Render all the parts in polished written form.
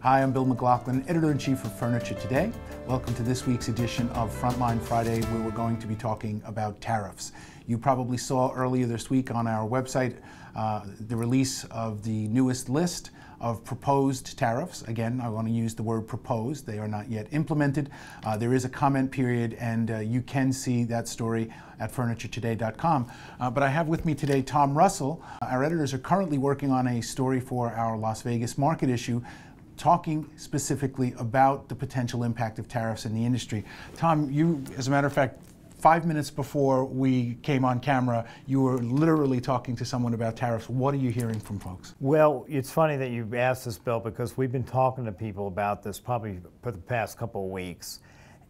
Hi, I'm Bill McLoughlin, Editor-in-Chief of Furniture Today. Welcome to this week's edition of Frontline Friday, where we're going to be talking about tariffs. You probably saw earlier this week on our website the release of the newest list of proposed tariffs. Again, I want to use the word proposed. They are not yet implemented. There is a comment period, and you can see that story at FurnitureToday.com. But I have with me today Tom Russell. Our editors are currently working on a story for our Las Vegas market issue, talking specifically about the potential impact of tariffs in the industry. Tom, you, as a matter of fact, 5 minutes before we came on camera, you were literally talking to someone about tariffs. What are you hearing from folks? Well, it's funny that you asked this, Bill, because we've been talking to people about this probably for the past couple of weeks.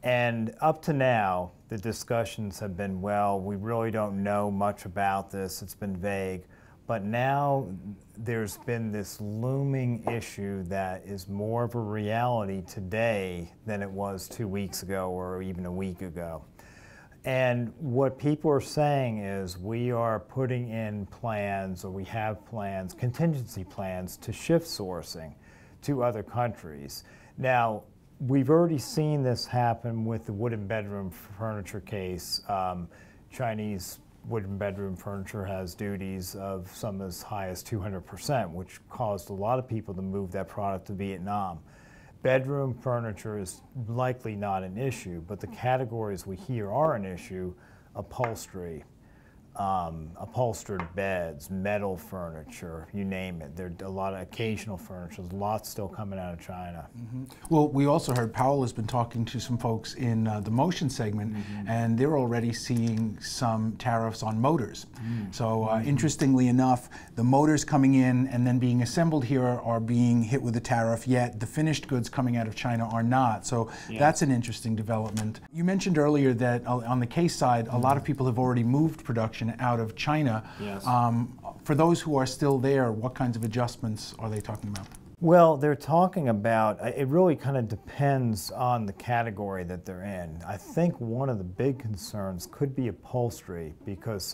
And up to now, the discussions have been, well, we really don't know much about this. It's been vague. But now there's been this looming issue that is more of a reality today than it was 2 weeks ago or even a week ago. And what people are saying is we are putting in plans, or we have plans, contingency plans, to shift sourcing to other countries. Now, we've already seen this happen with the wooden bedroom furniture case. Chinese wooden bedroom furniture has duties of some as high as 200%, which caused a lot of people to move that product to Vietnam. Bedroom furniture is likely not an issue, but the categories we hear are an issue: upholstery, upholstered beds, metal furniture, you name it. There are a lot of occasional furniture. There's lots still coming out of China. Mm-hmm. Well, we also heard Powell has been talking to some folks in the motion segment, and they're already seeing some tariffs on motors. So interestingly enough, the motors coming in and then being assembled here are being hit with a tariff, yet the finished goods coming out of China are not. So that's an interesting development. You mentioned earlier that on the case side, a lot of people have already moved production out of China. Yes. For those who are still there, what kinds of adjustments are they talking about? Well, they're talking about, it really kind of depends on the category that they're in. I think one of the big concerns could be upholstery, because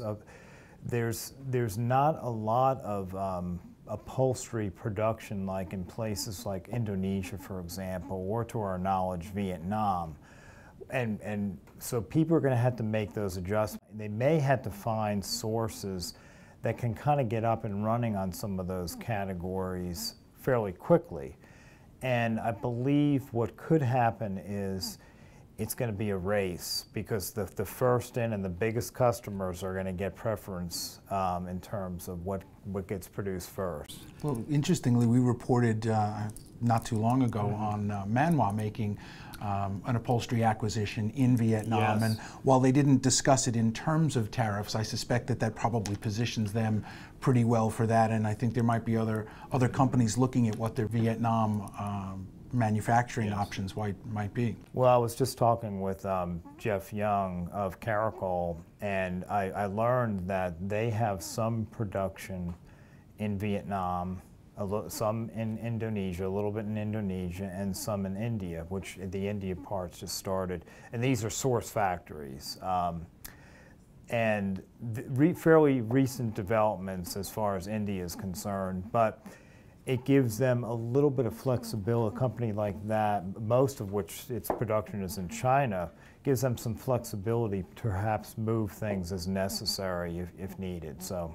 there's not a lot of upholstery production like in places like Indonesia, for example, or to our knowledge, Vietnam. And so people are going to have to make those adjustments. They may have to find sources that can kind of get up and running on some of those categories fairly quickly. And I believe what could happen is it's going to be a race, because the first in and the biggest customers are going to get preference in terms of what gets produced first. Well, interestingly, we reported not too long ago on Manhwa making an upholstery acquisition in Vietnam. And while they didn't discuss it in terms of tariffs, I suspect that probably positions them pretty well for that. And I think there might be other companies looking at what their Vietnam manufacturing options might be. Well, I was just talking with Jeff Young of Caracol, and I learned that they have some production in Vietnam, some in Indonesia, a little bit in Indonesia, and some in India, which the India parts just started. And these are source factories. And fairly recent developments as far as India is concerned, but it gives them a little bit of flexibility. A company like that, most of which its production is in China, gives them some flexibility to perhaps move things as necessary if needed. So.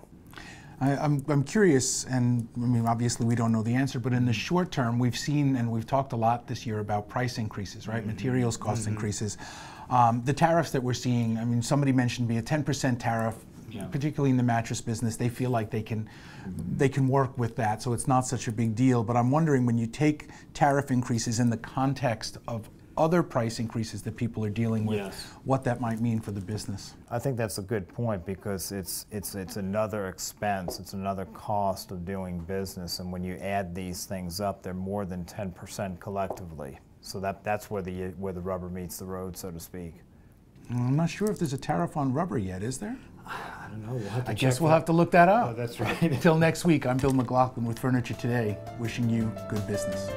I'm curious, and I mean, obviously we don't know the answer, but in the short term, we've seen, and we've talked a lot this year about price increases, right? Materials cost increases. The tariffs that we're seeing, I mean, somebody mentioned a 10% tariff, particularly in the mattress business. They feel like they can work with that, so it's not such a big deal. But I'm wondering, when you take tariff increases in the context of other price increases that people are dealing with, what that might mean for the business. I think that's a good point, because it's another expense, it's another cost of doing business, and when you add these things up, they're more than 10% collectively. So that's where the rubber meets the road, so to speak. I'm not sure if there's a tariff on rubber yet, is there? I don't know. I guess we'll have to look that up. Oh, that's right. Until next week, I'm Bill McLoughlin with Furniture Today, wishing you good business.